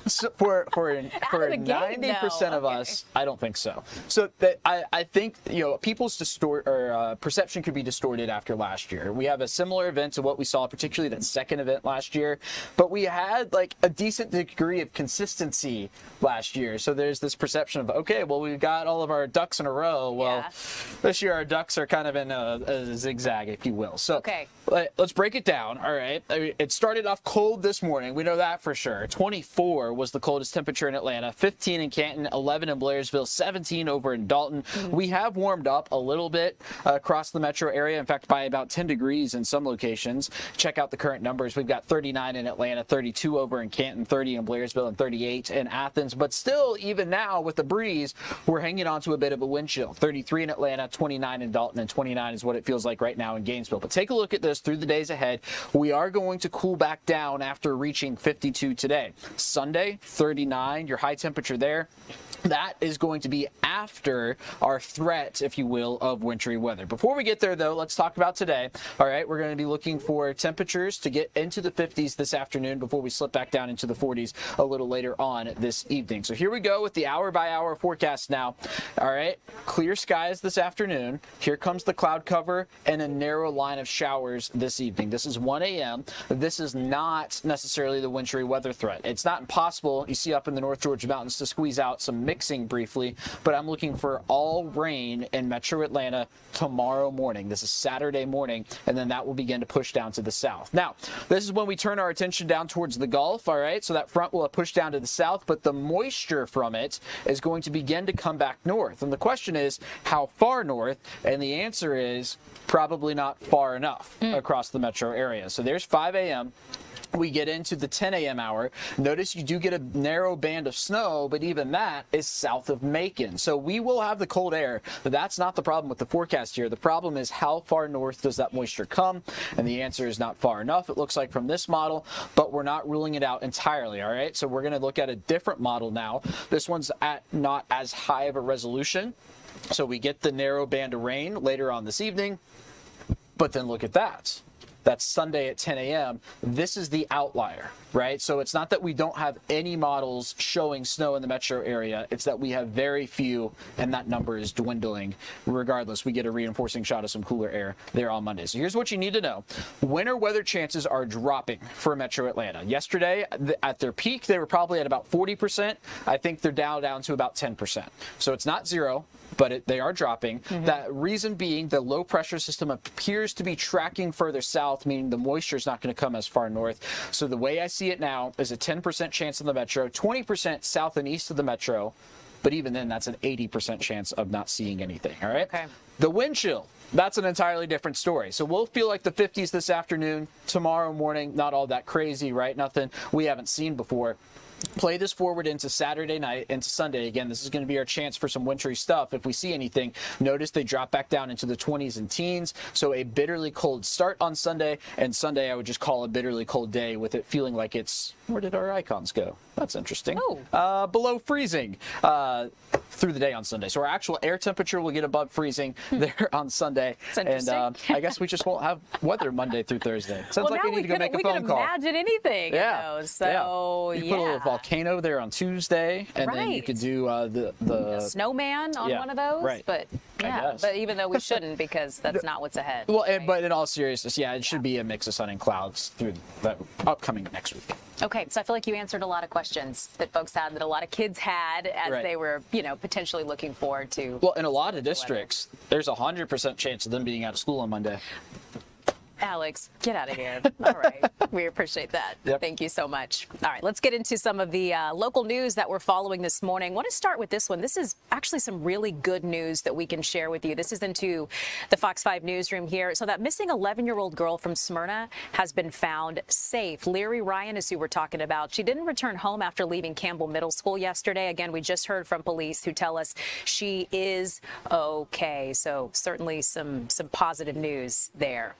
So for 90% of us, I don't think so. So I think people's perception could be distorted after last year. We have a similar event to what we saw, particularly that second event last year, but we had like a decent degree of consistency last year. So there's this perception of, okay, well, we've got all of our ducks in a row. Well, this year our ducks are kind of in a zigzag, if you will. So let's break it down. All right. It started off cold this morning. We know that for sure. 24 was the coldest temperature in Atlanta, 15 in Canton, 11 in Blairsville, 17 over in Dalton. We have warmed up a little bit across the metro area. In fact, by about 10 degrees in some locations. Check out the current numbers. We've got 39 in Atlanta, 32 over in Canton, 30 in Blairsville, and 38 in Athens. But still, even now with the breeze, we're hanging on to a bit of a wind chill. 33 in Atlanta, 29 in Dalton, and 29 is what it feels like right now in Gainesville. But take a look at this through the days ahead. We are going to cool back down after reaching 52 today. Sunday, 39, your high temperature there. That is going to be after our threat, if you will, of wintry weather. Before we get there, though, let's talk about today. All right, we're going to be looking for temperatures to get into the 50s this afternoon before we slip back down into the 40s a little later on this evening. So here we go with the hour-by-hour forecast now. All right, clear skies this afternoon. Here comes the cloud cover and a narrow line of showers this evening. This is 1 a.m. This is not necessarily the wintry weather threat. It's not impossible, you see up in the North Georgia mountains, to squeeze out some mixing briefly, but I'm looking for all rain in metro Atlanta tomorrow morning. This is Saturday morning, and then that will begin to push down to the south. Now, this is when we turn our attention down towards the Gulf, all right? So that front will push down to the south, but the moisture from it is going to begin to come back north. And the question is, how far north? And the answer is probably not far enough across the metro area. So there's 5 a.m. We get into the 10 a.m. hour. Notice you do get a narrow band of snow, but even that is south of Macon. So we will have the cold air, but that's not the problem with the forecast here. The problem is how far north does that moisture come? And the answer is not far enough, it looks like, from this model, but we're not ruling it out entirely, all right? So we're going to look at a different model now. This one's at not as high of a resolution. So we get the narrow band of rain later on this evening, but then look at that. That's Sunday at 10 a.m. This is the outlier, right? So it's not that we don't have any models showing snow in the metro area. It's that we have very few, and that number is dwindling. Regardless, we get a reinforcing shot of some cooler air there on Monday. So here's what you need to know. Winter weather chances are dropping for metro Atlanta. Yesterday, at their peak, they were probably at about 40%. I think they're down to about 10%. So it's not zero, but they are dropping. That reason being the low pressure system appears to be tracking further south, meaning the moisture is not going to come as far north. So the way I see it now is a 10% chance in the metro, 20% south and east of the metro, but even then that's an 80% chance of not seeing anything, all right? Okay. The wind chill, that's an entirely different story. So we'll feel like the 50s this afternoon, tomorrow morning, not all that crazy, right? Nothing we haven't seen before. Play this forward into Saturday night, into Sunday. Again, this is going to be our chance for some wintry stuff. If we see anything, notice they drop back down into the 20s and teens. So a bitterly cold start on Sunday, and Sunday I would just call a bitterly cold day with it feeling like it's, where did our icons go? That's interesting. Below freezing through the day on Sunday. So our actual air temperature will get above freezing there on Sunday. And I guess we just won't have weather Monday through Thursday. Sounds like we need to go make a phone call. We can imagine anything. Yeah. So, you put a little volcano there on Tuesday, and then you could do the snowman on one of those. Right. But yeah, but even though we shouldn't, because that's not what's ahead. Well, but in all seriousness, it should be a mix of sun and clouds through the upcoming next week. Okay, so I feel like you answered a lot of questions that folks had, that a lot of kids had as they were, potentially looking forward to. Well, in a lot of districts, there's a 100% chance of them being out of school on Monday. Alex, get out of here. All right. We appreciate that. Yep. Thank you so much. All right, let's get into some of the local news that we're following this morning. I want to start with this one. This is actually some really good news that we can share with you. This is into the Fox 5 newsroom here. So that missing 11-year-old girl from Smyrna has been found safe. Lyri Ryan is who we're talking about. She didn't return home after leaving Campbell Middle School yesterday. Again, we just heard from police who tell us she is okay. So certainly some positive news there.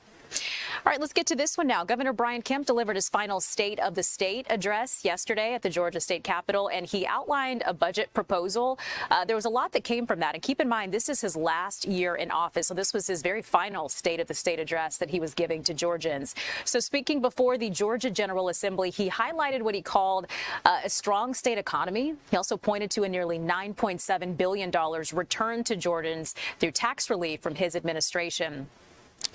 All right, let's get to this one now. Governor Brian Kemp delivered his final State of the State address yesterday at the Georgia State Capitol, and he outlined a budget proposal. There was a lot that came from that. And keep in mind, this is his last year in office. So this was his very final State of the State address that he was giving to Georgians. So speaking before the Georgia General Assembly, he highlighted what he called a strong state economy. He also pointed to a nearly $9.7 billion return to Georgians through tax relief from his administration.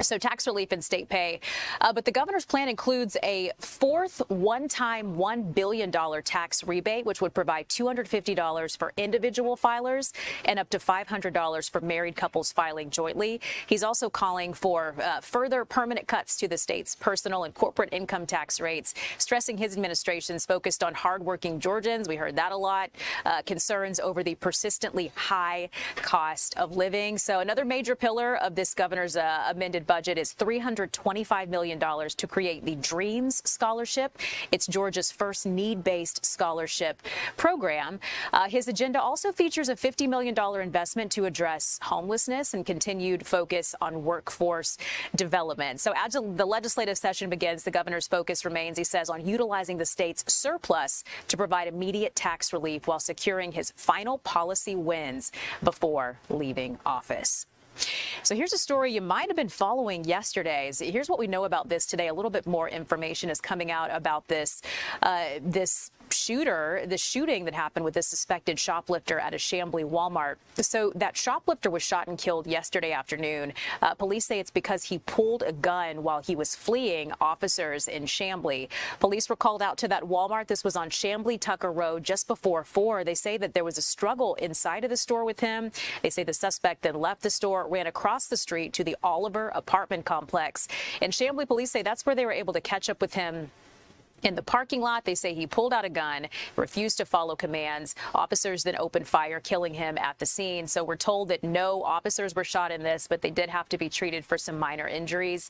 So tax relief and state pay. But the governor's plan includes a fourth one-time $1 billion tax rebate, which would provide $250 for individual filers and up to $500 for married couples filing jointly. He's also calling for further permanent cuts to the state's personal and corporate income tax rates, stressing his administration's focused on hardworking Georgians. We heard that a lot. Concerns over the persistently high cost of living. So another major pillar of this governor's amended budget is $325 million to create the DREAMS Scholarship. It's Georgia's first need-based scholarship program. His agenda also features a $50 million investment to address homelessness and continued focus on workforce development. So as the legislative session begins, the governor's focus remains, he says, on utilizing the state's surplus to provide immediate tax relief while securing his final policy wins before leaving office. So here's a story you might have been following yesterday. Here's what we know about this today. A little bit more information is coming out about this shooting that happened with this suspected shoplifter at a Chambly Walmart. So that shoplifter was shot and killed yesterday afternoon. Police say it's because he pulled a gun while he was fleeing officers in Chambly. Police were called out to that Walmart. This was on Chambly Tucker Road just before 4. They say that there was a struggle inside of the store with him. They say the suspect then left the store, ran across the street to the Oliver apartment complex. And Chambly police say that's where they were able to catch up with him. In the parking lot, they say he pulled out a gun, refused to follow commands. Officers then opened fire, killing him at the scene. So we're told that no officers were shot in this, but they did have to be treated for some minor injuries.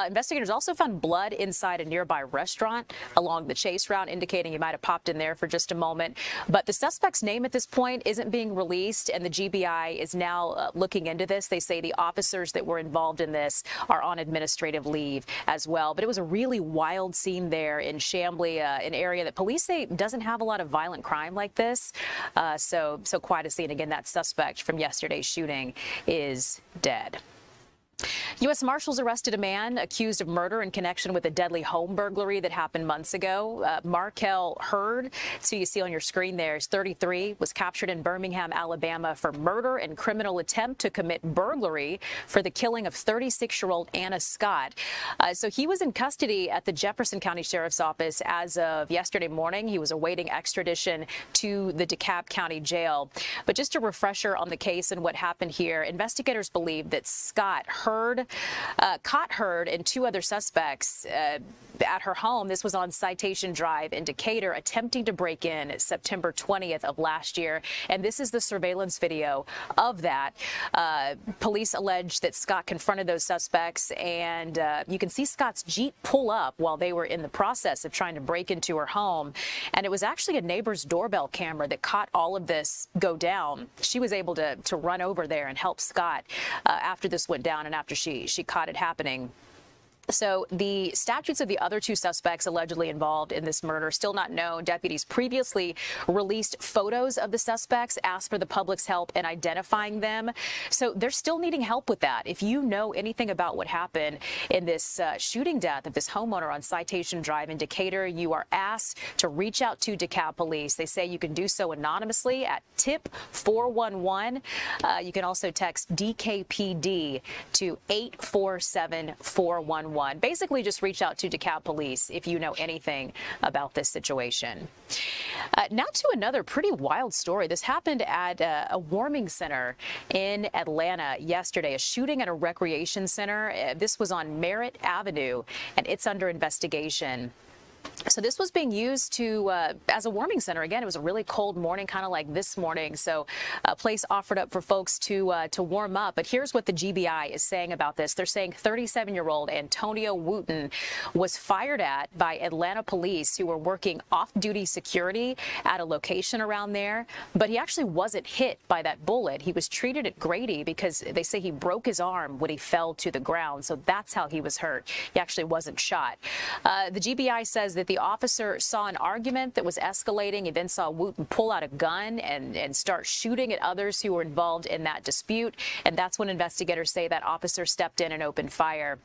Investigators also found blood inside a nearby restaurant along the chase route, indicating he might have popped in there for just a moment. But the suspect's name at this point isn't being released, and the GBI is now looking into this. They say the officers that were involved in this are on administrative leave as well. But it was a really wild scene there in Chambly, an area that police say doesn't have a lot of violent crime like this. So quite a scene. Again, that suspect from yesterday's shooting is dead. U.S. Marshals arrested a man accused of murder in connection with a deadly home burglary that happened months ago. Markel Hurd, so you see on your screen there, is 33, was captured in Birmingham, Alabama for murder and criminal attempt to commit burglary for the killing of 36-year-old Anna Scott. So he was in custody at the Jefferson County Sheriff's Office as of yesterday morning. He was awaiting extradition to the DeKalb County Jail. But just a refresher on the case and what happened here, investigators believe that Scott caught Hurd and 2 other suspects at her home. This was on Citation Drive in Decatur, attempting to break in September 20th of last year. And this is the surveillance video of that. Police allege that Scott confronted those suspects, and you can see Scott's Jeep pull up while they were in the process of trying to break into her home. And it was actually a neighbor's doorbell camera that caught all of this go down. She was able to run over there and help Scott after this went down and after she caught it happening. So the statutes of the other 2 suspects allegedly involved in this murder still not known. Deputies previously released photos of the suspects, asked for the public's help in identifying them. So they're still needing help with that. If you know anything about what happened in this shooting death of this homeowner on Citation Drive in Decatur, you are asked to reach out to DeKalb Police. They say you can do so anonymously at tip 411. You can also text DKPD to 847-411. Basically, just reach out to DeKalb Police if you know anything about this situation. Now to another pretty wild story. This happened at a warming center in Atlanta yesterday, a shooting at a recreation center. This was on Merritt Avenue, and it's under investigation. So this was being used to as a warming center. Again, it was a really cold morning, kind of like this morning. So a place offered up for folks to warm up. But here's what the GBI is saying about this. They're saying 37-year-old Antonio Wooten was fired at by Atlanta police who were working off-duty security at a location around there. But he actually wasn't hit by that bullet. He was treated at Grady because they say he broke his arm when he fell to the ground. So that's how he was hurt. He actually wasn't shot. The GBI says that the officer saw an argument that was escalating. He then saw Wooten pull out a gun and start shooting at others who were involved in that dispute. And that's when investigators say that officer stepped in and opened fire.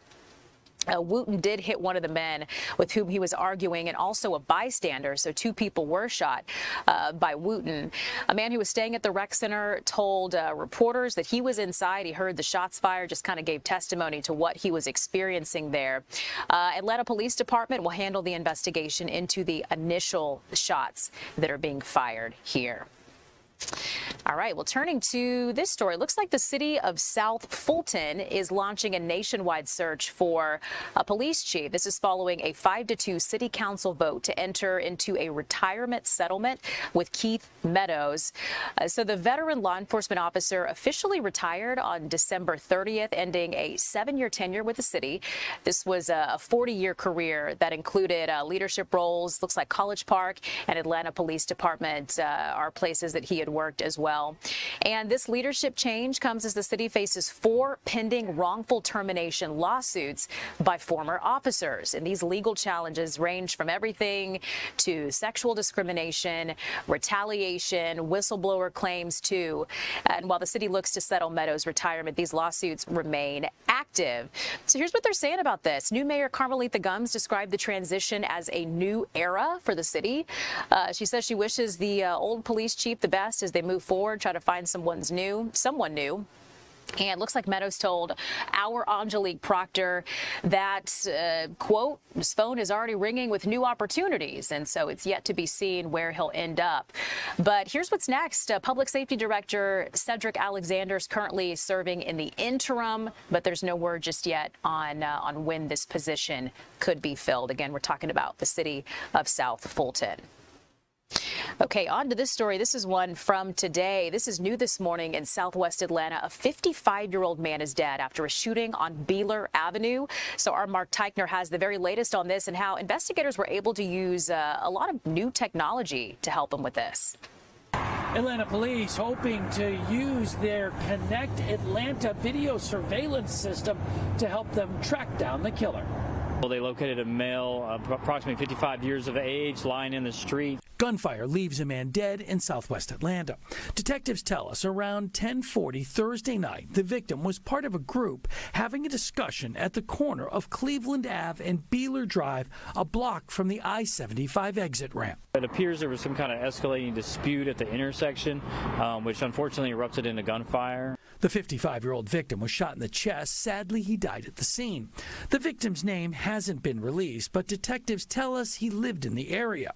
Wooten did hit one of the men with whom he was arguing and also a bystander. So 2 people were shot by Wooten. A man who was staying at the rec center told reporters that he was inside. He heard the shots fired, just kind of gave testimony to what he was experiencing there. Atlanta Police Department will handle the investigation into the initial shots that are being fired here. All right, well, turning to this story, it looks like the city of South Fulton is launching a nationwide search for a police chief. This is following a 5-2 city council vote to enter into a retirement settlement with Keith Meadows. So the veteran law enforcement officer officially retired on December 30th, ending a 7-year tenure with the city. This was a 40-year career that included leadership roles. Looks like College Park and Atlanta Police Department are places that he had worked as well. And this leadership change comes as the city faces 4 pending wrongful termination lawsuits by former officers. And these legal challenges range from everything to sexual discrimination, retaliation, whistleblower claims too. And while the city looks to settle Meadows' retirement, these lawsuits remain active. So here's what they're saying about this. New Mayor Carmelita Gumbs described the transition as a new era for the city. She says she wishes the old police chief the best as they move forward, try to find someone new. And it looks like Meadows told our Angelique Proctor that, quote, his phone is already ringing with new opportunities. And so it's yet to be seen where he'll end up. But here's what's next. Public Safety Director Cedric Alexander is currently serving in the interim, but there's no word just yet on when this position could be filled. Again, we're talking about the city of South Fulton. Okay, on to this story. This is one from today. This is new this morning in southwest Atlanta. A 55-year-old man is dead after a shooting on Beeler Avenue. So our Mark Teichner has the very latest on this and how investigators were able to use a lot of new technology to help them with this. Atlanta police hoping to use their Connect Atlanta video surveillance system to help them track down the killer. Well, they located a male, approximately 55 years of age, lying in the street. Gunfire leaves a man dead in southwest Atlanta. Detectives tell us around 10:40 Thursday night, the victim was part of a group having a discussion at the corner of Cleveland Ave and Beeler Drive, a block from the I-75 exit ramp. It appears there was some kind of escalating dispute at the intersection, which unfortunately erupted into gunfire. The 55-year-old victim was shot in the chest. Sadly, he died at the scene. The victim's name hasn't been released, but detectives tell us he lived in the area.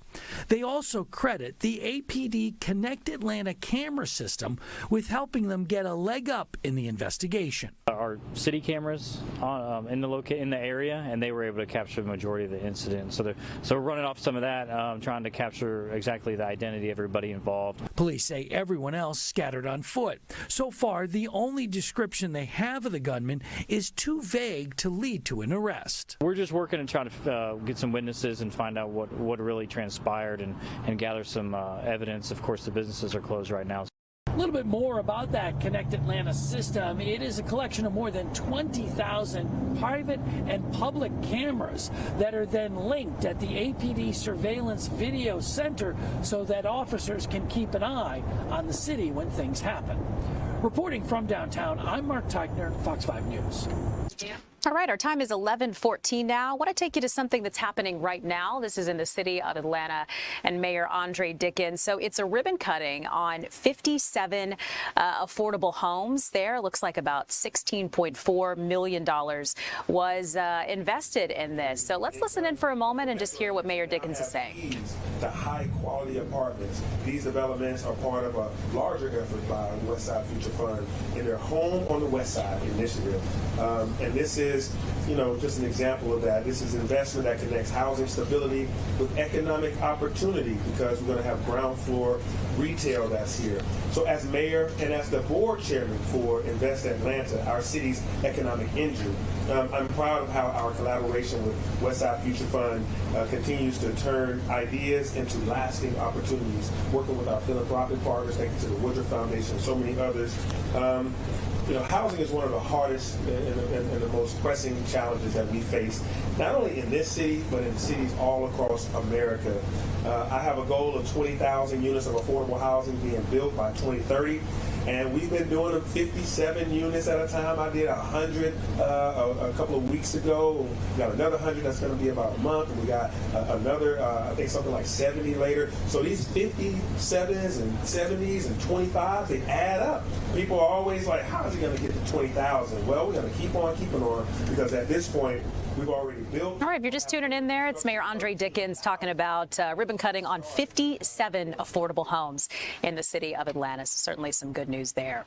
They also credit the APD Connect Atlanta camera system with helping them get a leg up in the investigation. Our city cameras in the area, and they were able to capture the majority of the incident. So we're running off some of that, trying to capture exactly the identity of everybody involved. Police say everyone else scattered on foot. So far, the only description they have of the gunman is too vague to lead to an arrest. We're just working to try to get some witnesses and find out what really transpired and gather some evidence. Of course, the businesses are closed right now. A little bit more about that Connect Atlanta system. It is a collection of more than 20,000 private and public cameras that are then linked at the APD Surveillance Video Center so that officers can keep an eye on the city when things happen. Reporting from downtown, I'm Mark Teichner, Fox 5 News. All right, our time is 11:14 now. I want to take you to something that's happening right now. This is in the city of Atlanta and Mayor Andre Dickens. So it's a ribbon cutting on 57 affordable homes there. Looks like about $16.4 million was invested in this. So let's listen in for a moment and just hear what Mayor Dickens is saying. The high-quality apartments. These developments are part of a larger effort by the West Side Future Fund in their Home on the West Side initiative. And this is is, just an example of that. This is investment that connects housing stability with economic opportunity, because we're going to have ground floor retail that's here. So as mayor and as the board chairman for Invest Atlanta, our city's economic engine, I'm proud of how our collaboration with Westside Future Fund continues to turn ideas into lasting opportunities, working with our philanthropic partners, thank you to the Woodruff Foundation and so many others. Housing is one of the hardest and the most pressing challenges that we face, not only in this city, but in cities all across America. I have a goal of 20,000 units of affordable housing being built by 2030. And we've been doing them 57 units at a time. I did 100 a couple of weeks ago. We got another 100 that's going to be about a month. And we got another, I think something like 70 later. So these 57s and 70s and 25s, they add up. People are always like, how is he going to get to 20,000? Well, we're going to keep on keeping on, because at this point, we've already built. All right, if you're just tuning in there, it's Mayor Andre Dickens talking about ribbon cutting on 57 affordable homes in the city of Atlanta. So certainly some good news there.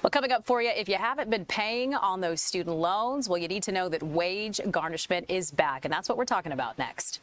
Well, coming up for you, if you haven't been paying on those student loans, well, you need to know that wage garnishment is back, and that's what we're talking about next.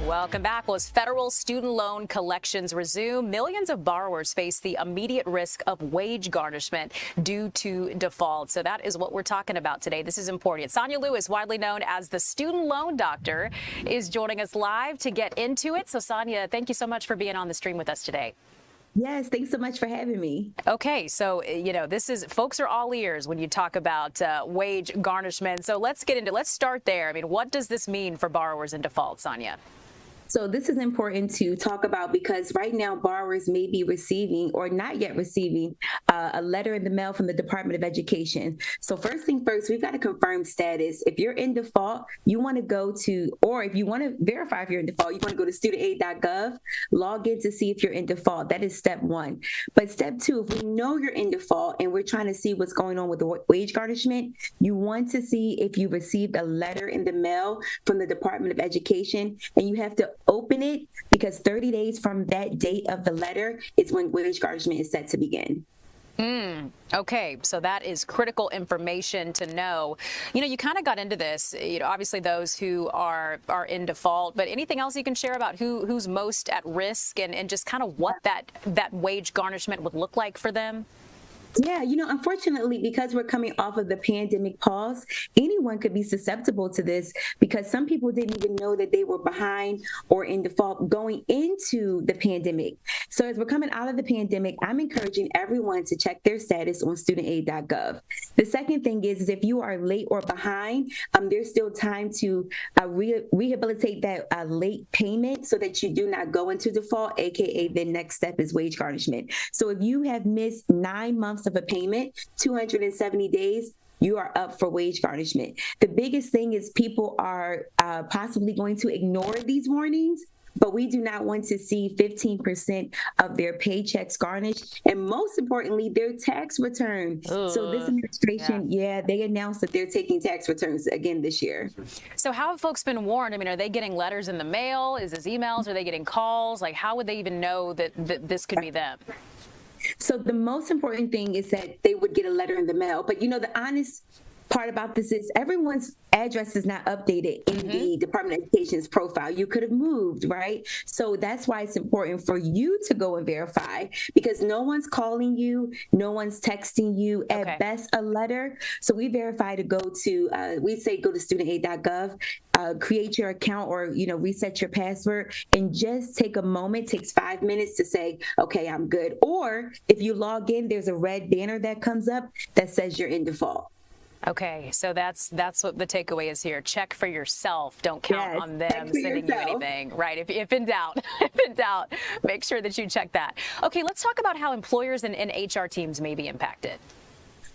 Welcome back. Well, as federal student loan collections resume, millions of borrowers face the immediate risk of wage garnishment due to default. So that is what we're talking about today. This is important. Sonia Lewis, widely known as the student loan doctor, is joining us live to get into it. So, Sonia, thank you so much for being on the stream with us today. Yes, thanks so much for having me. Okay, so, folks are all ears when you talk about wage garnishment. So let's start there. I mean, what does this mean for borrowers in default, Sonia? So this is important to talk about because right now borrowers may be receiving or not yet receiving a letter in the mail from the Department of Education. So first thing first, we've got to confirm status. If you're in default, you want to go to, or if you want to verify if you're in default, you want to go to studentaid.gov, log in to see if you're in default. That is step one. But step two, if we know you're in default and we're trying to see what's going on with the wage garnishment, you want to see if you received a letter in the mail from the Department of Education, and you have to open it because 30 days from that date of the letter is when wage garnishment is set to begin. Okay, so that is critical information to know. You kind of got into this, obviously those who are in default, but anything else you can share about who's most at risk and just kind of what that wage garnishment would look like for them? Yeah, unfortunately, because we're coming off of the pandemic pause, anyone could be susceptible to this because some people didn't even know that they were behind or in default going into the pandemic. So as we're coming out of the pandemic, I'm encouraging everyone to check their status on studentaid.gov. The second thing is if you are late or behind, there's still time to rehabilitate that late payment so that you do not go into default, aka the next step is wage garnishment. So if you have missed 9 months of a payment, 270 days, you are up for wage garnishment. The biggest thing is people are possibly going to ignore these warnings, but we do not want to see 15% of their paychecks garnished, and most importantly, their tax return. So this administration, they announced that they're taking tax returns again this year. So how have folks been warned? I mean, are they getting letters in the mail? Is this emails? Are they getting calls? Like, how would they even know that this could be them? So the most important thing is that they would get a letter in the mail. But the honest part about this is everyone's address is not updated in the Department of Education's profile. You could have moved, right? So that's why it's important for you to go and verify, because no one's calling you, no one's texting you, at best a letter. So we verify to go to, we say go to studentaid.gov, create your account or, reset your password, and just take a moment, takes 5 minutes to say, okay, I'm good. Or if you log in, there's a red banner that comes up that says you're in default. Okay, so that's what the takeaway is here. Check for yourself. Don't count on them sending you anything. Right? If in doubt, make sure that you check that. Okay, let's talk about how employers and HR teams may be impacted.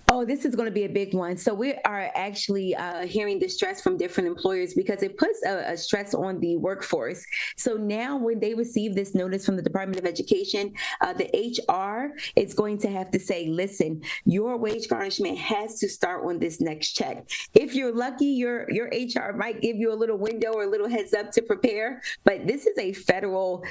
Oh, this is going to be a big one. So we are actually hearing the stress from different employers because it puts a stress on the workforce. So now when they receive this notice from the Department of Education, the HR is going to have to say, listen, your wage garnishment has to start on this next check. If you're lucky, your HR might give you a little window or a little heads up to prepare, but this is a federal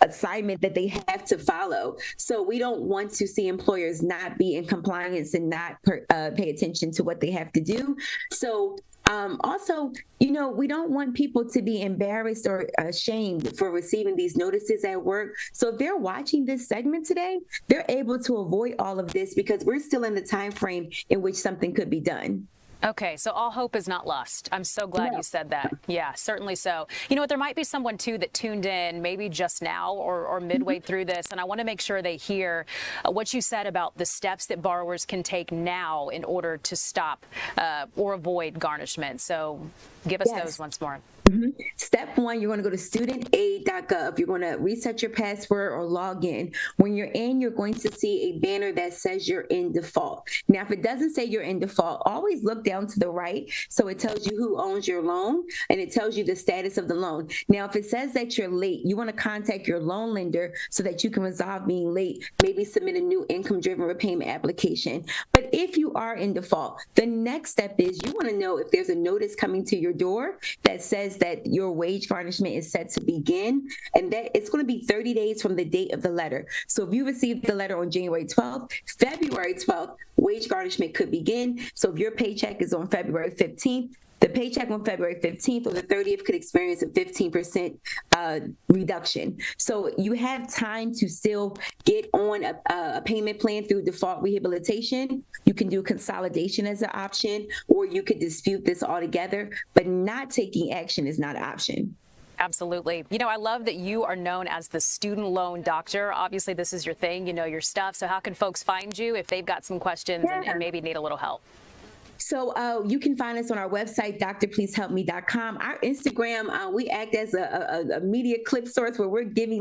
assignment that they have to follow. So we don't want to see employers not be in compliance and not pay attention to what they have to do. So also, we don't want people to be embarrassed or ashamed for receiving these notices at work. So if they're watching this segment today, they're able to avoid all of this because we're still in the time frame in which something could be done. Okay, so all hope is not lost. I'm so glad you said that. Yeah, certainly so. You know what, there might be someone too that tuned in maybe just now or midway through this, and I want to make sure they hear what you said about the steps that borrowers can take now in order to stop or avoid garnishment. So give us those once more. Step one, you're going to go to studentaid.gov. You're going to reset your password or log in. When you're in, you're going to see a banner that says you're in default. Now, if it doesn't say you're in default, always look down to the right. So it tells you who owns your loan and it tells you the status of the loan. Now, if it says that you're late, you want to contact your loan lender so that you can resolve being late, maybe submit a new income-driven repayment application. But if you are in default, the next step is you want to know if there's a notice coming to your door that says that your wage garnishment is set to begin, and that it's going to be 30 days from the date of the letter. So if you received the letter on January 12th, February 12th, wage garnishment could begin. So if your paycheck is on February 15th, the paycheck on February 15th or the 30th could experience a 15% reduction. So you have time to still get on a payment plan through default rehabilitation. You can do consolidation as an option, or you could dispute this altogether, but not taking action is not an option. Absolutely. I love that you are known as the student loan doctor. Obviously, this is your thing. You know your stuff. So how can folks find you if they've got some questions and maybe need a little help? So you can find us on our website, drpleasehelpme.com. Our Instagram, we act as a media clip source where we're giving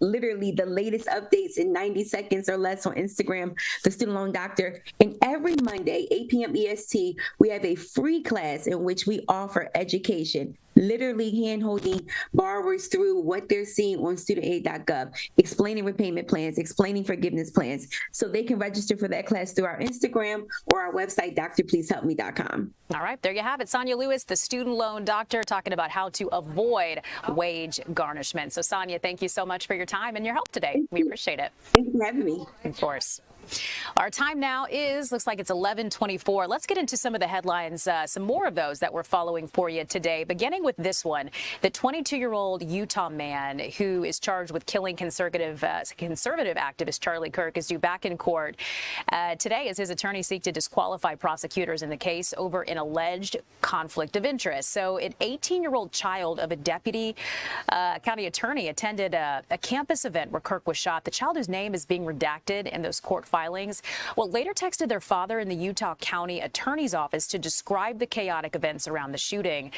literally the latest updates in 90 seconds or less on Instagram, the Student Loan Doctor. And every Monday, 8 p.m. EST, we have a free class in which we offer education, literally hand-holding borrowers through what they're seeing on studentaid.gov, explaining repayment plans, explaining forgiveness plans. So they can register for that class through our Instagram or our website, drpleasehelpme.com. All right, there you have it. Sonia Lewis, the student loan doctor, talking about how to avoid wage garnishment. So Sonia, thank you so much for your time and your help today. We appreciate it. Thank you for having me. Of course. Our time now looks like it's 11:24. Let's get into some of the headlines, some more of those that we're following for you today, beginning with this one. The 22-year-old Utah man who is charged with killing conservative activist Charlie Kirk is due back in court today as his attorneys seek to disqualify prosecutors in the case over an alleged conflict of interest. So an 18-year-old child of a deputy county attorney attended a campus event where Kirk was shot. The child, whose name is being redacted in those court filings, later texted their father in the Utah County Attorney's Office to describe the chaotic events around the shooting.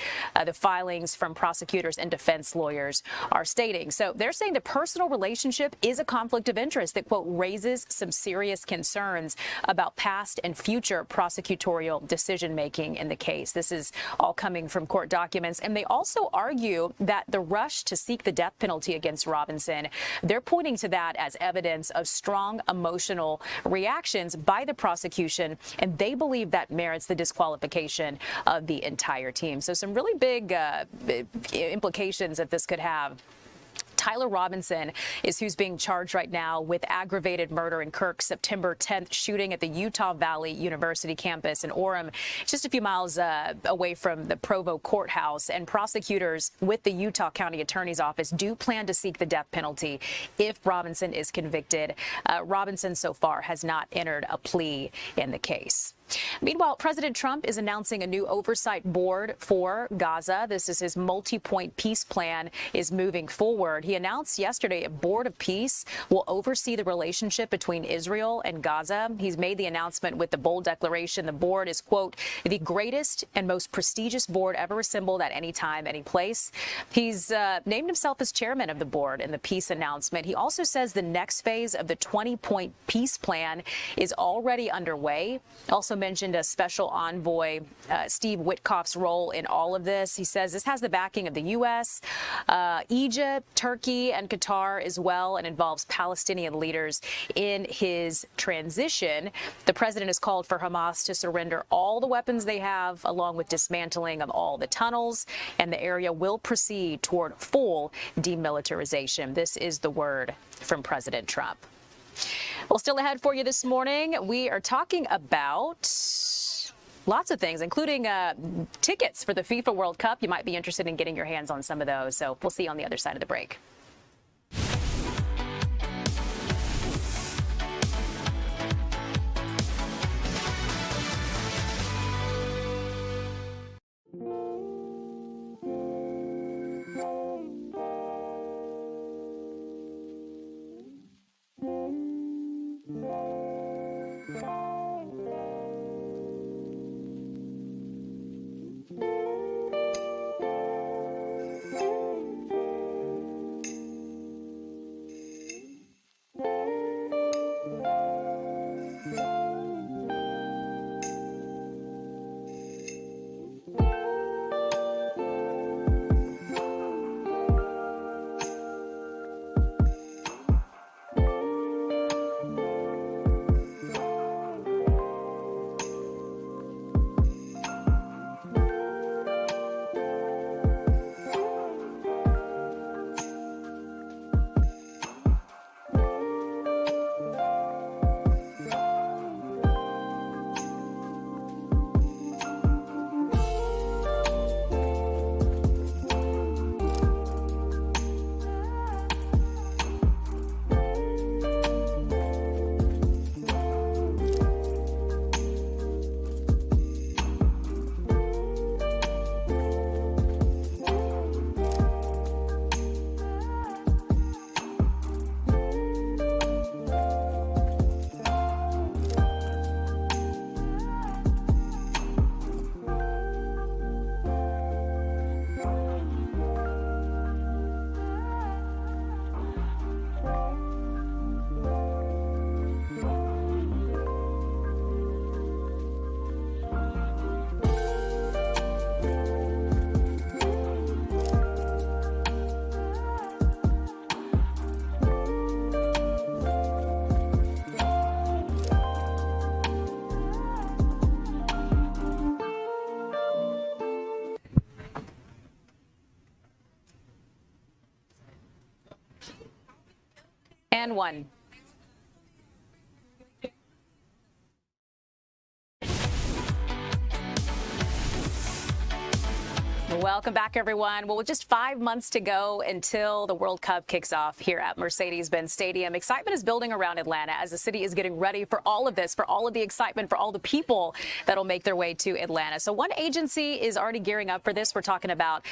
The filings from prosecutors and defense lawyers are stating. So they're saying the personal relationship is a conflict of interest that, quote, raises some serious concerns about past and future prosecutorial decision-making in the case. This is all coming from court documents. And they also argue that the rush to seek the death penalty against Robinson, they're pointing to that as evidence of strong emotional reactions by the prosecution, and they believe that merits the disqualification of the entire team. So some really big implications that this could have. Tyler Robinson is who's being charged right now with aggravated murder in Kirk's September 10th shooting at the Utah Valley University campus in Orem, just a few miles away from the Provo courthouse. And prosecutors with the Utah County Attorney's Office do plan to seek the death penalty if Robinson is convicted. Robinson so far has not entered a plea in the case. Meanwhile, President Trump is announcing a new oversight board for Gaza. This is his multi-point peace plan is moving forward. He announced yesterday a board of peace will oversee the relationship between Israel and Gaza. He's made the announcement with the bold declaration. The board is, quote, the greatest and most prestigious board ever assembled at any time, any place. He's named himself as chairman of the board in the peace announcement. He also says the next phase of the 20-point peace plan is already underway. Also mentioned a special envoy, Steve Witkoff's role in all of this. He says this has the backing of the U.S., Egypt, Turkey, and Qatar as well, and involves Palestinian leaders in his transition. The president has called for Hamas to surrender all the weapons they have, along with dismantling of all the tunnels, and the area will proceed toward full demilitarization. This is the word from President Trump. Well, still ahead for you this morning, we are talking about lots of things, including tickets for the FIFA World Cup. You might be interested in getting your hands on some of those. So we'll see you on the other side of the break. And one. Welcome back, everyone. Well, with just 5 months to go until the World Cup kicks off here at Mercedes-Benz Stadium, excitement is building around Atlanta as the city is getting ready for all of this, for all of the excitement, for all the people that'll make their way to Atlanta. So one agency is already gearing up for this. We're talking about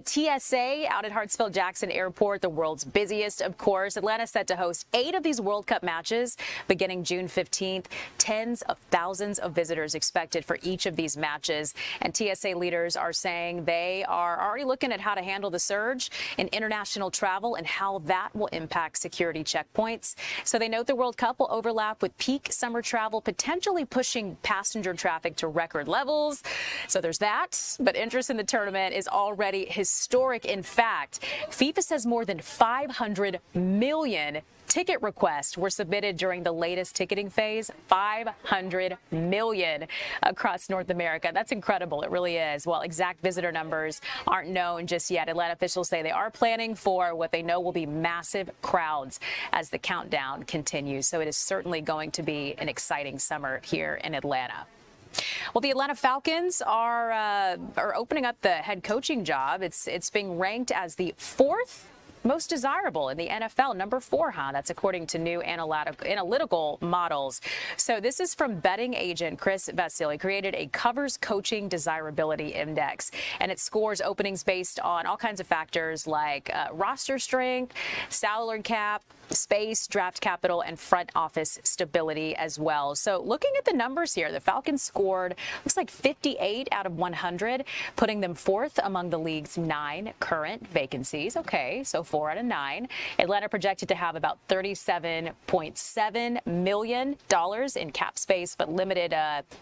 TSA out at Hartsfield-Jackson Airport, the world's busiest, of course. Atlanta set to host 8 of these World Cup matches beginning June 15th. Tens of thousands of visitors expected for each of these matches. And TSA leaders are saying they are already looking at how to handle the surge in international travel and how that will impact security checkpoints. So they note the World Cup will overlap with peak summer travel, potentially pushing passenger traffic to record levels. So there's that. But interest in the tournament is already historic. In fact, FIFA says more than 500 million ticket requests were submitted during the latest ticketing phase. 500 million across North America. That's incredible. It really is. While exact visitor numbers aren't known just yet, Atlanta officials say they are planning for what they know will be massive crowds as the countdown continues. So it is certainly going to be an exciting summer here in Atlanta. Well, the Atlanta Falcons are opening up the head coaching job. It's being ranked as the 4th most desirable in the NFL, number 4, huh? That's according to new analytical models. So this is from betting agent Chris Vasily, created a covers coaching desirability index, and it scores openings based on all kinds of factors like roster strength, salary cap, space, draft capital, and front office stability as well. So looking at the numbers here, the Falcons scored, looks like 58 out of 100, putting them 4th among the league's 9 current vacancies. Okay, so 4 out of 9. Atlanta projected to have about $37.7 million in cap space, but limited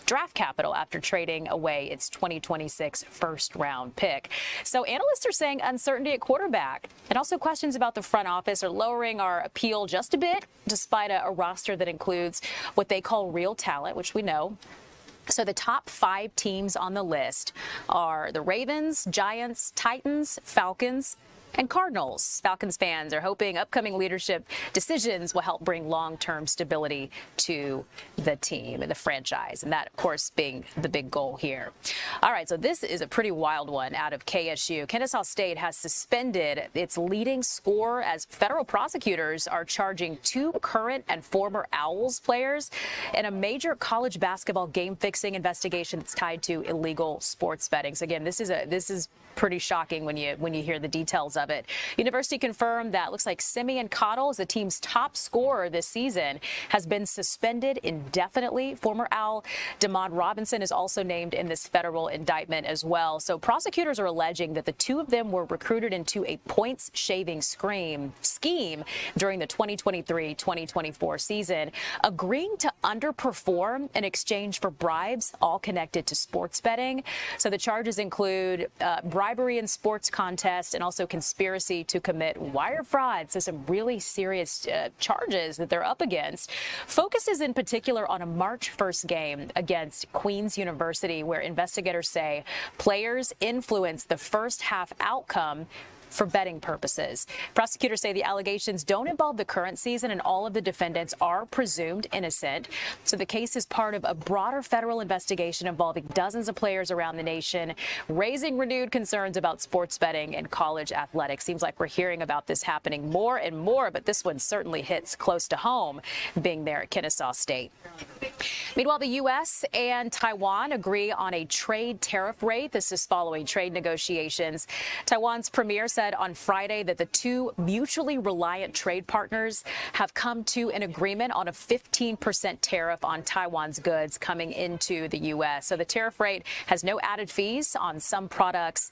draft capital after trading away its 2026 first-round pick. So analysts are saying uncertainty at quarterback, and also questions about the front office are lowering our appeal just a bit, despite a roster that includes what they call real talent, which we know. So the top 5 teams on the list are the Ravens, Giants, Titans, Falcons, and Cardinals. Falcons fans are hoping upcoming leadership decisions will help bring long-term stability to the team and the franchise, and that, of course, being the big goal here. All right, so this is a pretty wild one out of KSU. Kennesaw State has suspended its leading scorer as federal prosecutors are charging 2 current and former Owls players in a major college basketball game-fixing investigation that's tied to illegal sports betting. So again, this is pretty shocking when you hear the details of it. University confirmed that looks like Simeon Cottle is the team's top scorer this season, has been suspended indefinitely. Former Owl Demond Robinson is also named in this federal indictment as well. So prosecutors are alleging that the 2 of them were recruited into a points shaving scheme during the 2023-2024 season, agreeing to underperform in exchange for bribes, all connected to sports betting. So the charges include bribery in sports contests and also conspiracy to commit wire fraud. So some really serious charges that they're up against. Focuses in particular on a March 1st game against Queens University, where investigators say players influenced the first half outcome for betting purposes. Prosecutors say the allegations don't involve the current season, and all of the defendants are presumed innocent. So the case is part of a broader federal investigation involving dozens of players around the nation, raising renewed concerns about sports betting and college athletics. Seems like we're hearing about this happening more and more, but this one certainly hits close to home, being there at Kennesaw State. Meanwhile, the U.S. and Taiwan agree on a trade tariff rate. This is following trade negotiations. Taiwan's premier said on Friday that the 2 mutually reliant trade partners have come to an agreement on a 15% tariff on Taiwan's goods coming into the U.S. So the tariff rate has no added fees on some products,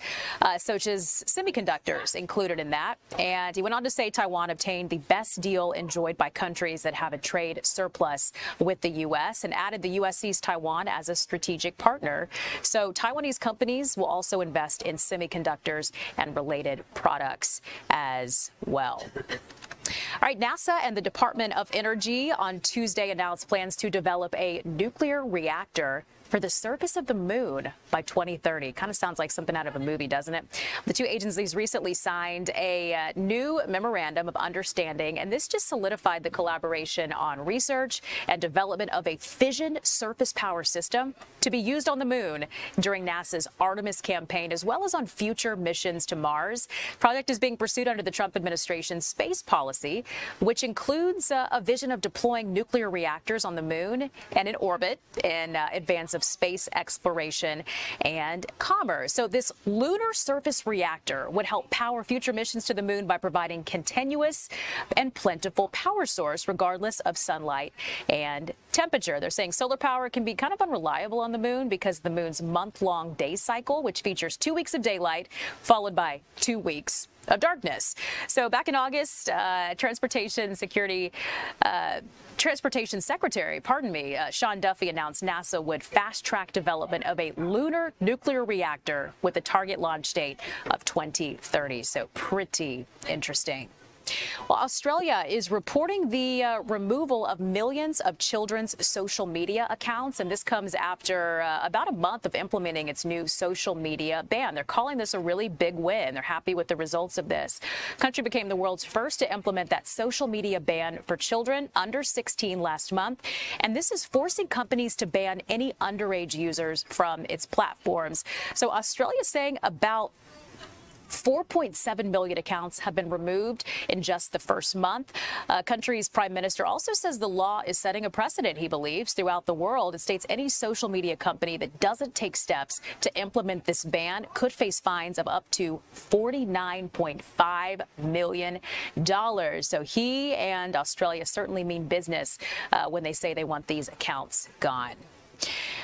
such as semiconductors included in that. And he went on to say Taiwan obtained the best deal enjoyed by countries that have a trade surplus with the U.S. and added the U.S. sees Taiwan as a strategic partner. So Taiwanese companies will also invest in semiconductors and related products as well. All right, NASA and the Department of Energy on Tuesday announced plans to develop a nuclear reactor for the surface of the moon by 2030. Kind of sounds like something out of a movie, doesn't it? The two agencies recently signed a new memorandum of understanding, and this just solidified the collaboration on research and development of a fission surface power system to be used on the moon during NASA's Artemis campaign, as well as on future missions to Mars. The project is being pursued under the Trump administration's space policy, which includes a vision of deploying nuclear reactors on the moon and in orbit in advance of space exploration and commerce. So this lunar surface reactor would help power future missions to the moon by providing continuous and plentiful power source regardless of sunlight and temperature. They're saying solar power can be kind of unreliable on the moon because of the moon's month-long day cycle, which features 2 weeks of daylight followed by 2 weeks of darkness. So back in August, Transportation Secretary, Sean Duffy announced NASA would fast-track development of a lunar nuclear reactor with a target launch date of 2030. So pretty interesting. Well, Australia is reporting the removal of millions of children's social media accounts, and this comes after about a month of implementing its new social media ban. They're calling this a really big win. They're happy with the results of this. The country became the world's first to implement that social media ban for children under 16 last month, and this is forcing companies to ban any underage users from its platforms. So Australia is saying about 4.7 million accounts have been removed in just the first month. Country's prime minister also says the law is setting a precedent, he believes, throughout the world. It states any social media company that doesn't take steps to implement this ban could face fines of up to $49.5 million. So he and Australia certainly mean business when they say they want these accounts gone.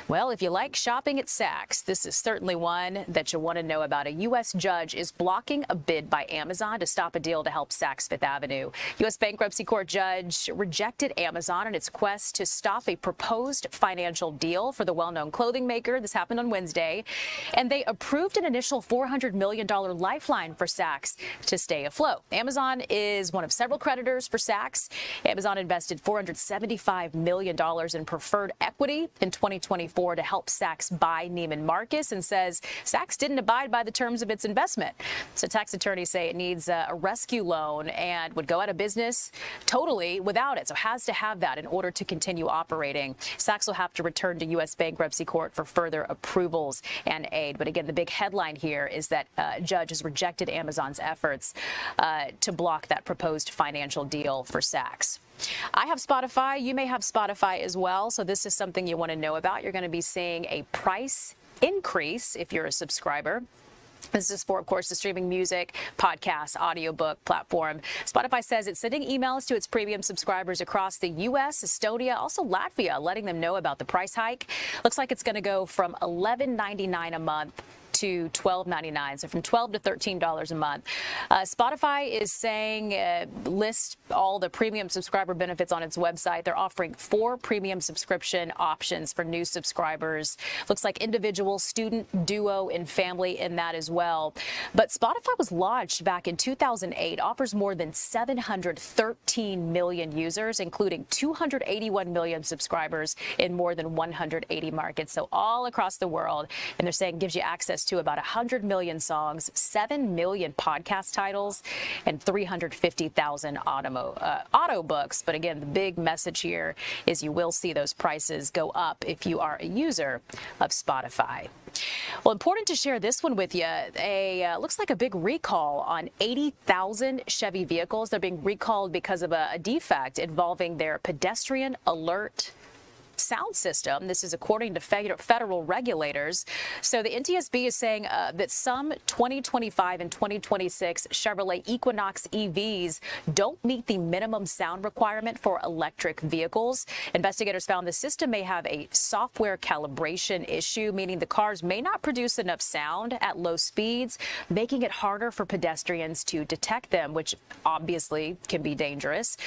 Well, if you like shopping at Saks, this is certainly one that you want to know about. A U.S. judge is blocking a bid by Amazon to stop a deal to help Saks Fifth Avenue. U.S. bankruptcy court judge rejected Amazon in its quest to stop a proposed financial deal for the well-known clothing maker. This happened on Wednesday, and they approved an initial $400 million lifeline for Saks to stay afloat. Amazon is one of several creditors for Saks. Amazon invested $475 million in preferred equity in 2024 to help Saks buy Neiman Marcus, and says Saks didn't abide by the terms of its investment. So tax attorneys say it needs a rescue loan and would go out of business totally without it. So has to have that in order to continue operating. Saks will have to return to U.S. bankruptcy court for further approvals and aid. But again, the big headline here is that a judge has rejected Amazon's efforts to block that proposed financial deal for Saks. I have Spotify. You may have Spotify as well. So this is something you want to know about. You're going to be seeing a price increase if you're a subscriber. This is for, of course, the streaming music, podcast, audiobook platform. Spotify says it's sending emails to its premium subscribers across the U.S., Estonia, also Latvia, letting them know about the price hike. Looks like it's going to go from $11.99 a month to $12.99, so from $12 to $13 a month. Spotify is saying list all the premium subscriber benefits on its website. They're offering 4 premium subscription options for new subscribers. Looks like individual, student, duo, and family in that as well. But Spotify was launched back in 2008, offers more than 713 million users, including 281 million subscribers in more than 180 markets, so all across the world. And they're saying gives you access to about 100 million songs, 7 million podcast titles, and 350,000 auto books. But again, the big message here is you will see those prices go up if you are a user of Spotify. Well, important to share this one with you. Looks like a big recall on 80,000 Chevy vehicles. They're being recalled because of a defect involving their pedestrian alert sound system. This is according to federal regulators. So the NTSB is saying that some 2025 and 2026 Chevrolet Equinox EVs don't meet the minimum sound requirement for electric vehicles. Investigators found the system may have a software calibration issue, meaning the cars may not produce enough sound at low speeds, making it harder for pedestrians to detect them, which obviously can be dangerous.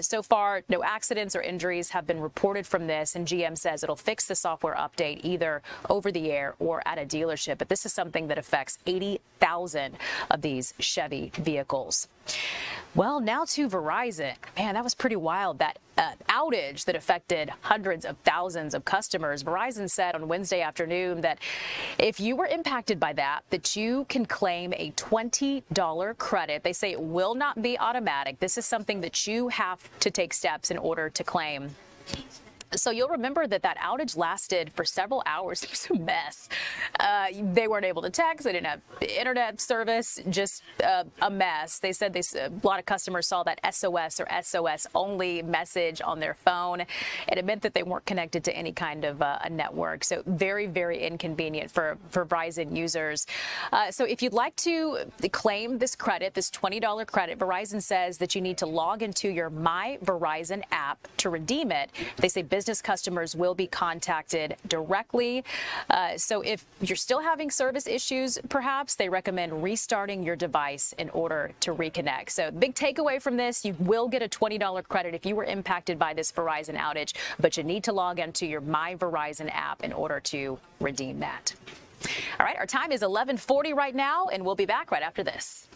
So far, no accidents or injuries have been reported from this, and GM says it'll fix the software update either over the air or at a dealership. But this is something that affects 80,000 of these Chevy vehicles. Well, now to Verizon. Man, that was pretty wild. That outage that affected hundreds of thousands of customers. Verizon said on Wednesday afternoon that if you were impacted by that you can claim a $20 credit. They say it will not be automatic. This is something that you have to take steps in order to claim. So you'll remember that outage lasted for several hours. It was a mess. They weren't able to text. They didn't have internet service. Just a mess. They said a lot of customers saw that SOS or SOS only message on their phone, and it meant that they weren't connected to any kind of a network. So very, very inconvenient for Verizon users. So if you'd like to claim this credit, this $20 credit, Verizon says that you need to log into your My Verizon app to redeem it. They say business customers will be contacted directly. So if you're still having service issues, perhaps they recommend restarting your device in order to reconnect. So big takeaway from this, you will get a $20 credit if you were impacted by this Verizon outage, but you need to log into your My Verizon app in order to redeem that. All right, our time is 11:40 right now, and we'll be back right after this.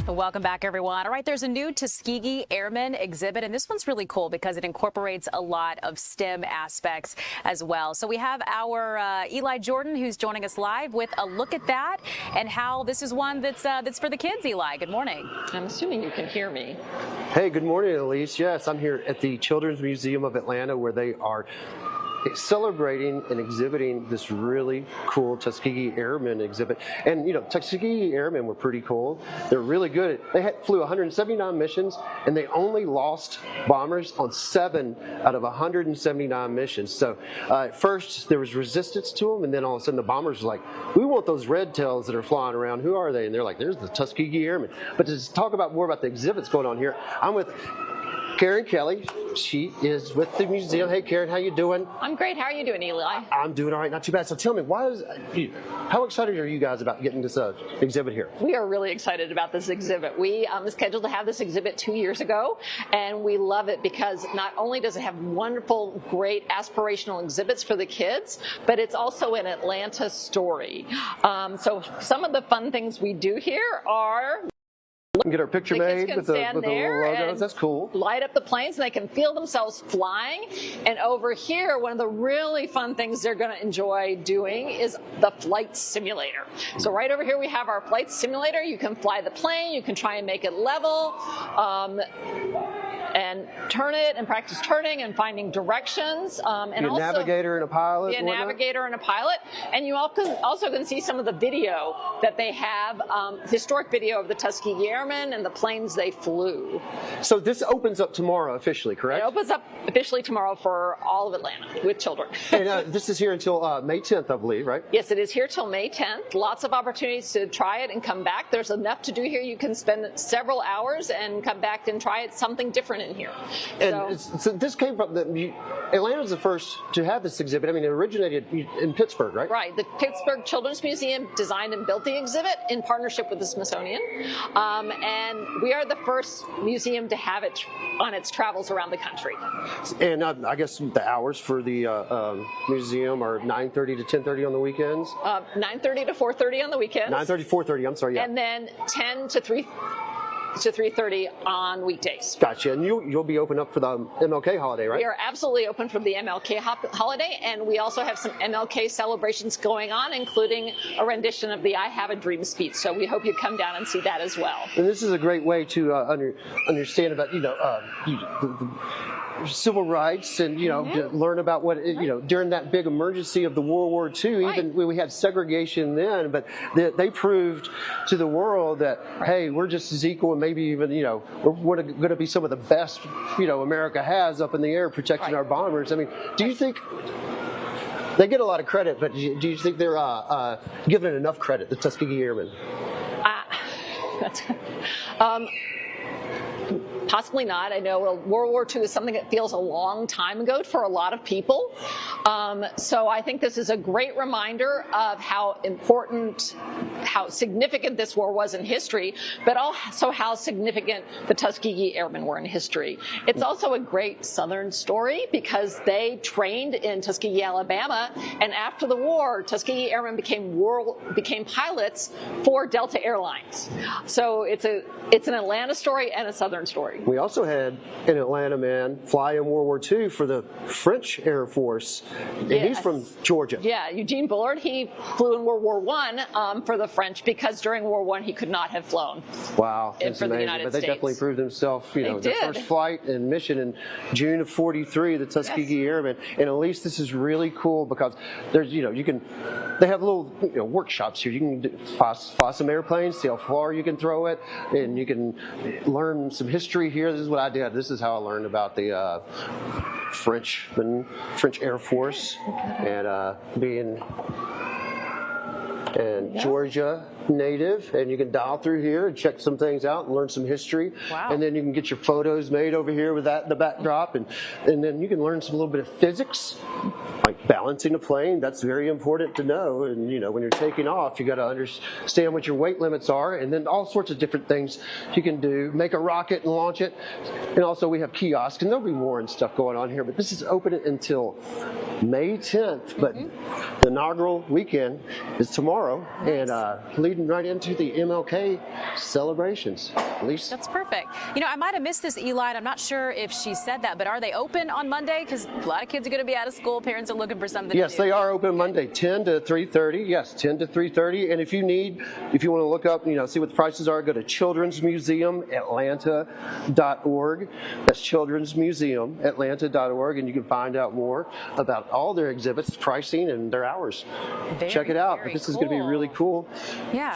Welcome back, everyone. All right, there's a new Tuskegee Airmen exhibit, and this one's really cool because it incorporates a lot of STEM aspects as well. So we have our Eli Jordan, who's joining us live with a look at that and how this is one that's for the kids. Eli, good morning. I'm assuming you can hear me. Hey, good morning, Elise. Yes, I'm here at the Children's Museum of Atlanta, where they are celebrating and exhibiting this really cool Tuskegee Airmen exhibit. And, you know, Tuskegee Airmen were pretty cool. They're really good. They flew 179 missions, and they only lost bombers on 7 out of 179 missions. So at first, there was resistance to them, and then all of a sudden the bombers were like, we want those red tails that are flying around. Who are they? And they're like, there's the Tuskegee Airmen. But to talk more about the exhibits going on here, I'm with Karen Kelly. She is with the museum. Hey, Karen, how you doing? I'm great. How are you doing, Eli? I'm doing all right, not too bad. So tell me, how excited are you guys about getting this exhibit here? We are really excited about this exhibit. We scheduled to have this exhibit 2 years ago, and we love it because not only does it have wonderful, great aspirational exhibits for the kids, but it's also an Atlanta story. So some of the fun things we do here are Get our picture The kids made can with the stand little there logos. and That's cool. light up the planes, and they can feel themselves flying. And over here, one of the really fun things they're going to enjoy doing is the flight simulator. So right over here we have our flight simulator. You can fly the plane. You can try and make it level. And turn it and practice turning and finding directions. And Be a navigator and a pilot. Be a navigator and a pilot. And you also can see some of the video that they have, historic video of the Tuskegee Airmen and the planes they flew. So this opens up tomorrow officially, correct? It opens up officially tomorrow for all of Atlanta with children. And this is here until May 10th, I believe, right? Yes, it is here till May 10th. Lots of opportunities to try it and come back. There's enough to do here. You can spend several hours and come back and try it, something different in here. And so this came from Atlanta was the first to have this exhibit. I mean, it originated in Pittsburgh, right? Right. The Pittsburgh Children's Museum designed and built the exhibit in partnership with the Smithsonian. And we are the first museum to have it on its travels around the country. And I guess the hours for the museum are 9:30 to 10:30 on the weekends? 9:30 to 4:30 on the weekends. 9:30 to 4:30, I'm sorry, yeah. And then 10 to 3:30 on weekdays. Gotcha. And you'll be open up for the MLK holiday, right? We are absolutely open for the MLK holiday, and we also have some MLK celebrations going on, including a rendition of the I Have a Dream speech. So we hope you come down and see that as well. And this is a great way to understand about civil rights and to learn about what during that big emergency of the World War II. Right. Even we had segregation then, but they proved to the world that hey, we're just as equal, and maybe even we're going to be some of the best America has up in the air protecting our bombers. I mean, do you think they get a lot of credit, but do you think they're given enough credit, the Tuskegee Airmen? Possibly not. I know World War II is something that feels a long time ago for a lot of people. So I think this is a great reminder of how important, how significant this war was in history, but also how significant the Tuskegee Airmen were in history. It's also a great Southern story because they trained in Tuskegee, Alabama, and after the war, Tuskegee Airmen became pilots for Delta Airlines. So it's an Atlanta story and a Southern story. We also had an Atlanta man fly in World War II for the French Air Force, and he's from Georgia. Yeah, Eugene Bullard, he flew in World War I for the French because during World War I he could not have flown. Wow, that's for amazing. the United but they States. definitely proved themselves, their first flight and mission in June of '43, the Tuskegee Airmen. And at least this is really cool because there's, they have little workshops here. You can fly some airplanes, see how far you can throw it, and you can learn some history here. This is what I did. This is how I learned about the French Air Force and being Georgia native, and you can dial through here and check some things out and learn some history. Wow. And then you can get your photos made over here with that in the backdrop, and then you can learn some little bit of physics, like balancing a plane. That's very important to know. And when you're taking off, you got to understand what your weight limits are, and then all sorts of different things you can do. Make a rocket and launch it. And also we have kiosks, and there'll be more and stuff going on here. But this is open until May 10th. But the inaugural weekend is tomorrow, and leading right into the MLK celebrations. At least that's perfect. I might have missed this, Eli. I'm not sure if she said that, but are they open on Monday? Because a lot of kids are going to be out of school. Parents are looking for something. Yes, to do. they are open Monday, 10 to 3:30. Yes, 10 to 3:30. And if you want to look up, see what the prices are, go to childrensmuseumatlanta.org. That's childrensmuseumatlanta.org, and you can find out more about all their exhibits, pricing, and their hours. Check it out. This is going to be really cool. Yeah.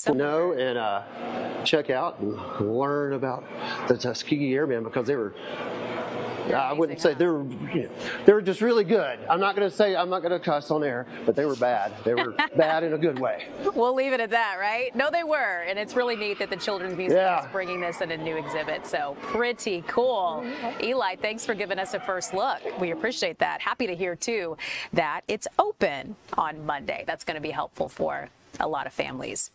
And check out and learn about the Tuskegee Airmen because they were. I wouldn't say they were just really good. I'm not going to cuss on air, but they were bad. They were bad in a good way. We'll leave it at that, right? No, they were, and it's really neat that the Children's Museum is bringing this in a new exhibit. So pretty cool. Eli, thanks for giving us a first look. We appreciate that. Happy to hear too that it's open on Monday. That's going to be helpful for a lot of families.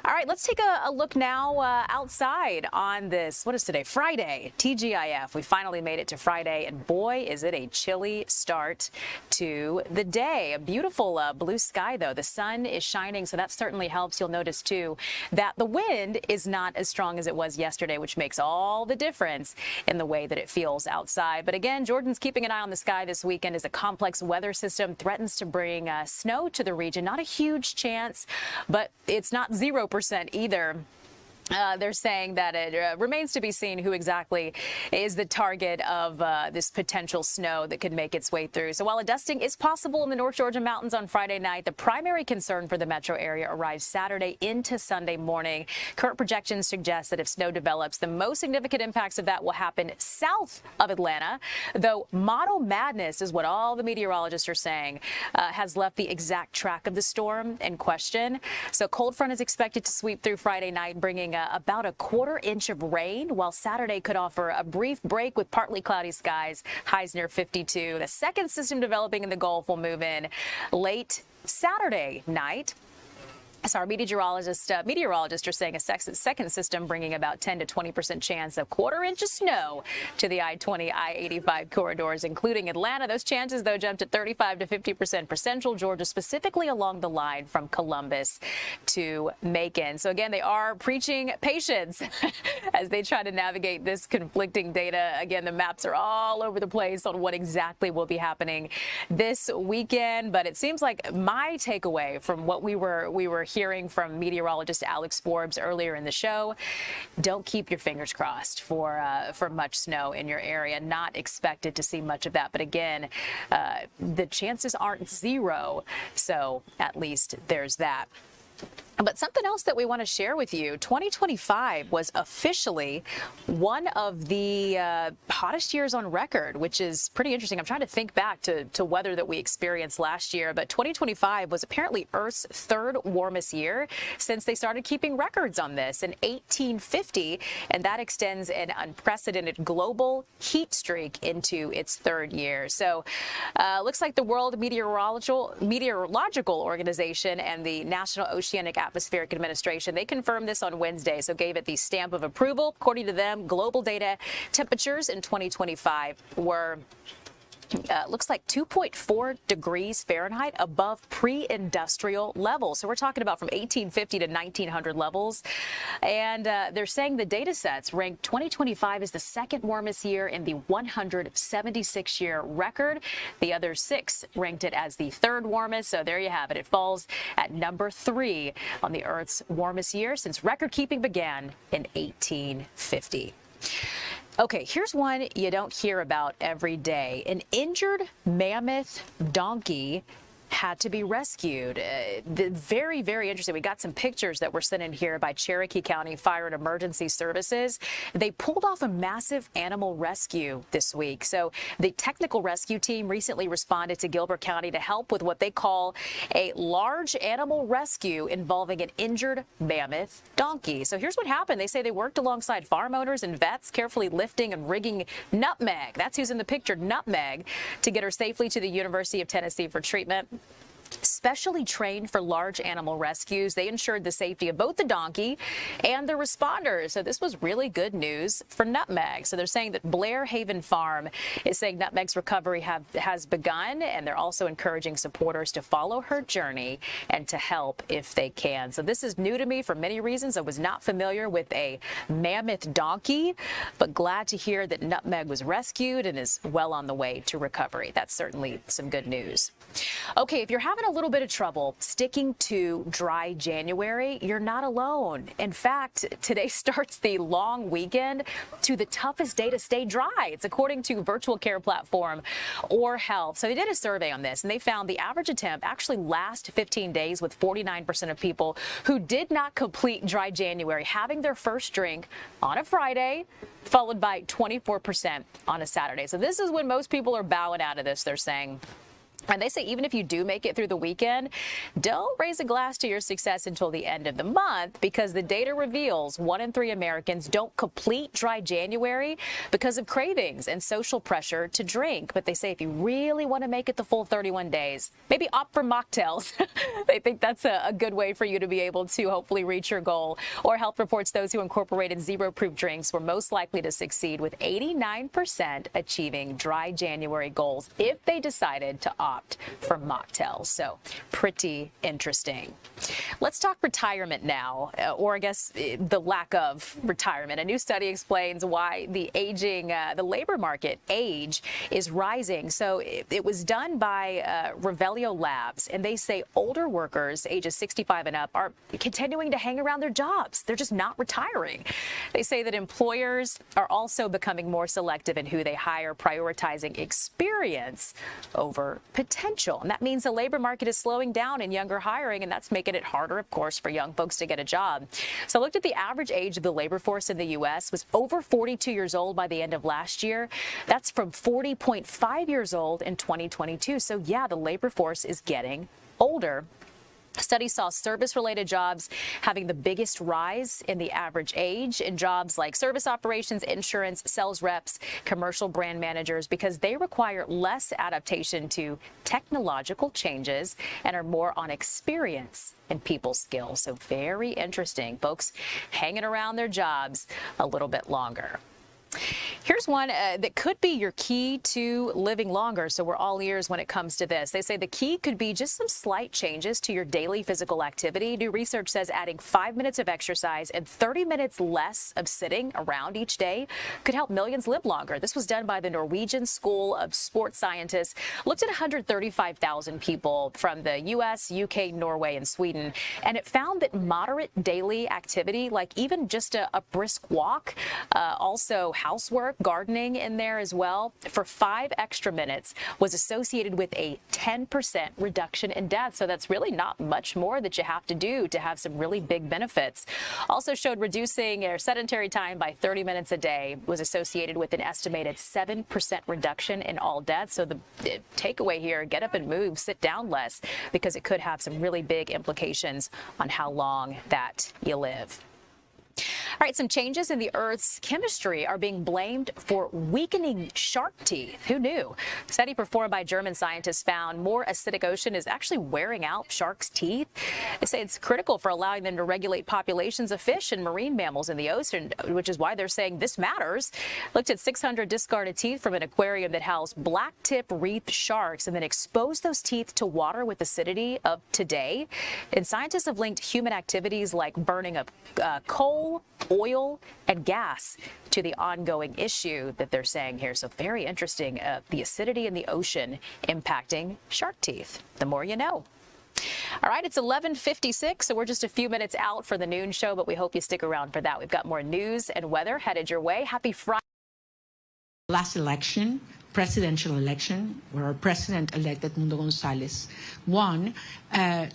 All right, let's take a look now outside on this. What is today? Friday, TGIF. We finally made it to Friday, and boy, is it a chilly start to the day. A beautiful blue sky, though. The sun is shining, so that certainly helps. You'll notice, too, that the wind is not as strong as it was yesterday, which makes all the difference in the way that it feels outside. But again, Jordan's keeping an eye on the sky this weekend as a complex weather system threatens to bring snow to the region. Not a huge chance, but it's not 0% either. They're saying that it remains to be seen who exactly is the target of this potential snow that could make its way through. So while a dusting is possible in the North Georgia mountains on Friday night, the primary concern for the metro area arrives Saturday into Sunday morning. Current projections suggest that if snow develops, the most significant impacts of that will happen south of Atlanta, though model madness is what all the meteorologists are saying has left the exact track of the storm in question. So cold front is expected to sweep through Friday night, bringing about a 1/4 inch of rain, while Saturday could offer a brief break with partly cloudy skies, highs near 52. The second system developing in the Gulf will move in late Saturday night. So our meteorologists are saying a second system bringing about 10 to 20% chance of 1/4 inch of snow to the I-20, I-85 corridors, including Atlanta. Those chances, though, jumped to 35 to 50% for central Georgia, specifically along the line from Columbus to Macon. So again, they are preaching patience as they try to navigate this conflicting data. Again, the maps are all over the place on what exactly will be happening this weekend. But it seems like my takeaway from what we were hearing from meteorologist Alex Forbes earlier in the show, don't keep your fingers crossed for much snow in your area. Not expected to see much of that. But again, the chances aren't 0. So at least there's that. But something else that we want to share with you, 2025 was officially one of the hottest years on record, which is pretty interesting. I'm trying to think back to weather that we experienced last year, but 2025 was apparently Earth's 3rd warmest year since they started keeping records on this in 1850, and that extends an unprecedented global heat streak into its 3rd year. So looks like the World Meteorological Organization and the National Oceanic Atmospheric Administration, they confirmed this on Wednesday, so gave it the stamp of approval. According to them, global data temperatures in 2025 were looks like 2.4 degrees Fahrenheit above pre-industrial levels. So we're talking about from 1850 to 1900 levels. And they're saying the data sets ranked 2025 as the 2nd warmest year in the 176-year record. The other 6 ranked it as the 3rd warmest. So there you have it. It falls at number 3 on the Earth's warmest year since record keeping began in 1850. Okay, here's one you don't hear about every day. An injured mammoth donkey had to be rescued. Very, very interesting. We got some pictures that were sent in here by Cherokee County Fire and Emergency Services. They pulled off a massive animal rescue this week. So the technical rescue team recently responded to Gilbert County to help with what they call a large animal rescue involving an injured mammoth donkey. So here's what happened. They say they worked alongside farm owners and vets, carefully lifting and rigging Nutmeg. That's who's in the picture, Nutmeg, to get her safely to the University of Tennessee for treatment. Specially trained for large animal rescues, they ensured the safety of both the donkey and the responders. So this was really good news for Nutmeg. So they're saying that Blair Haven Farm is saying Nutmeg's recovery has begun, and they're also encouraging supporters to follow her journey and to help if they can. So this is new to me for many reasons. I was not familiar with a mammoth donkey, but glad to hear that Nutmeg was rescued and is well on the way to recovery. That's certainly some good news. Okay, if you're having a little bit of trouble sticking to dry January, you're not alone. In fact, today starts the long weekend to the toughest day to stay dry. It's according to virtual care platform Or Health. So they did a survey on this, and they found the average attempt actually lasts 15 days, with 49% of people who did not complete dry January having their first drink on a Friday, followed by 24% on a Saturday. So this is when most people are bowing out of this, they're saying. And they say even if you do make it through the weekend, don't raise a glass to your success until the end of the month, because the data reveals 1 in 3 Americans don't complete dry January because of cravings and social pressure to drink. But they say if you really want to make it the full 31 days, maybe opt for mocktails. They think that's a good way for you to be able to hopefully reach your goal. Or health reports those who incorporated zero-proof drinks were most likely to succeed, with 89% achieving dry January goals if they decided to opt for mocktails. So pretty interesting. Let's talk retirement now, or I guess the lack of retirement. A new study explains why the labor market age is rising. So it was done by Revelio Labs, and they say older workers ages 65 and up are continuing to hang around their jobs. They're just not retiring. They say that employers are also becoming more selective in who they hire, prioritizing experience over potential. And that means the labor market is slowing down in younger hiring, and that's making it harder, of course, for young folks to get a job. So I looked at the average age of the labor force in the U.S. was over 42 years old by the end of last year. That's from 40.5 years old in 2022. So yeah, the labor force is getting older. Study saw service-related jobs having the biggest rise in the average age, in jobs like service operations, insurance, sales reps, commercial brand managers, because they require less adaptation to technological changes and are more on experience and people skills. So very interesting. Folks hanging around their jobs a little bit longer. Here's one that could be your key to living longer, so we're all ears when it comes to this. They say the key could be just some slight changes to your daily physical activity. New research says adding 5 minutes of exercise and 30 minutes less of sitting around each day could help millions live longer. This was done by the Norwegian School of Sports Scientists. Looked at 135,000 people from the U.S., U.K., Norway, and Sweden, and it found that moderate daily activity, like even just a brisk walk, also housework, gardening in there as well, for 5 extra minutes was associated with a 10% reduction in death. So that's really not much more that you have to do to have some really big benefits. Also showed reducing your sedentary time by 30 minutes a day was associated with an estimated 7% reduction in all deaths. So the takeaway here, get up and move, sit down less, because it could have some really big implications on how long that you live. All right, some changes in the Earth's chemistry are being blamed for weakening shark teeth. Who knew? A study performed by German scientists found more acidic ocean is actually wearing out sharks' teeth. They say it's critical for allowing them to regulate populations of fish and marine mammals in the ocean, which is why they're saying this matters. Looked at 600 discarded teeth from an aquarium that housed black-tip reef sharks and then exposed those teeth to water with acidity of today. And scientists have linked human activities like burning of coal, oil, and gas to the ongoing issue that they're saying here. So very interesting, the acidity in the ocean impacting shark teeth. The more you know. All right, it's 11:56, so we're just a few minutes out for the noon show, but we hope you stick around for that. We've got more news and weather headed your way. Happy Friday. Last election, presidential election, where our president-elect Edmundo Gonzalez won,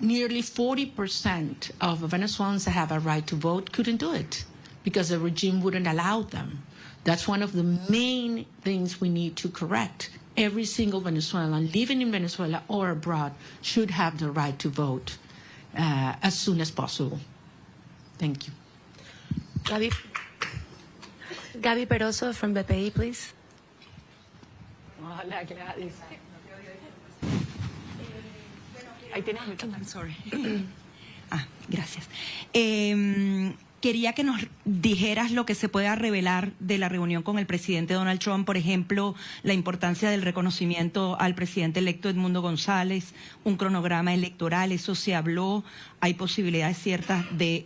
nearly 40% of Venezuelans that have a right to vote couldn't do it because the regime wouldn't allow them. That's one of the main things we need to correct. Every single Venezuelan living in Venezuela or abroad should have the right to vote as soon as possible. Thank you. Gaby Peroso from BPI, please. Hola, Gladys. Ahí tienes el micrófono. Sorry. Gracias. Quería que nos dijeras lo que se pueda revelar de la reunión con el presidente Donald Trump, por ejemplo, la importancia del reconocimiento al presidente electo Edmundo González, un cronograma electoral, eso se habló, hay posibilidades ciertas de